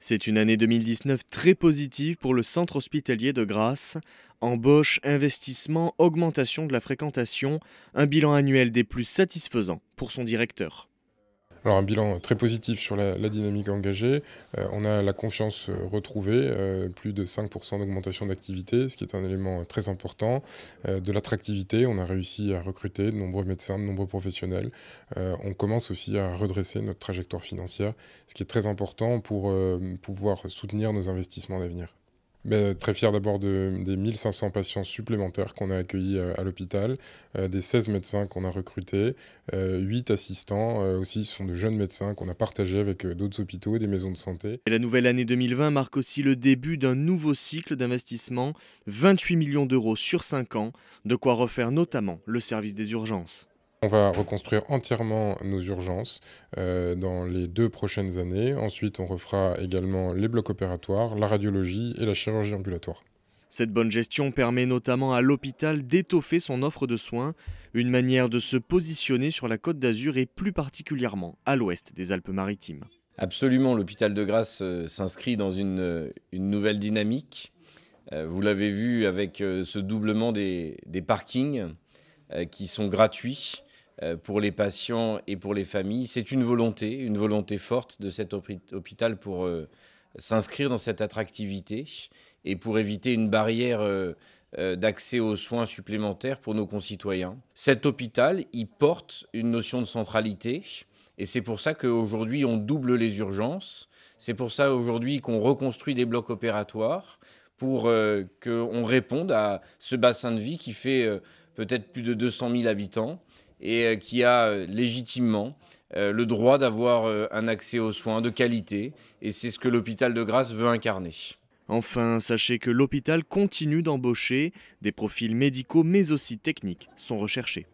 C'est une année 2019 très positive pour le centre hospitalier de Grasse. Embauche, investissement, augmentation de la fréquentation, un bilan annuel des plus satisfaisants pour son directeur. Alors un bilan très positif sur la dynamique engagée. On a la confiance retrouvée, plus de 5% d'augmentation d'activité, ce qui est un élément très important. De l'attractivité, on a réussi à recruter de nombreux médecins, de nombreux professionnels. On commence aussi à redresser notre trajectoire financière, ce qui est très important pour pouvoir soutenir nos investissements d'avenir. Très fier d'abord des 1500 patients supplémentaires qu'on a accueillis à l'hôpital, des 16 médecins qu'on a recrutés, 8 assistants aussi, ce sont de jeunes médecins qu'on a partagés avec d'autres hôpitaux et des maisons de santé. Et la nouvelle année 2020 marque aussi le début d'un nouveau cycle d'investissement, 28 millions d'euros sur 5 ans, de quoi refaire notamment le service des urgences. On va reconstruire entièrement nos urgences dans les 2 prochaines années. Ensuite, on refera également les blocs opératoires, la radiologie et la chirurgie ambulatoire. Cette bonne gestion permet notamment à l'hôpital d'étoffer son offre de soins, une manière de se positionner sur la Côte d'Azur et plus particulièrement à l'ouest des Alpes-Maritimes. Absolument, l'hôpital de Grasse s'inscrit dans une nouvelle dynamique. Vous l'avez vu avec ce doublement des parkings qui sont gratuits pour les patients et pour les familles. C'est une volonté forte de cet hôpital pour s'inscrire dans cette attractivité et pour éviter une barrière d'accès aux soins supplémentaires pour nos concitoyens. Cet hôpital, il porte une notion de centralité et c'est pour ça qu'aujourd'hui on double les urgences. C'est pour ça aujourd'hui qu'on reconstruit des blocs opératoires pour qu'on réponde à ce bassin de vie qui fait peut-être plus de 200 000 habitants et qui a légitimement le droit d'avoir un accès aux soins de qualité. Et c'est ce que l'hôpital de Grasse veut incarner. Enfin, sachez que l'hôpital continue d'embaucher. Des profils médicaux mais aussi techniques sont recherchés.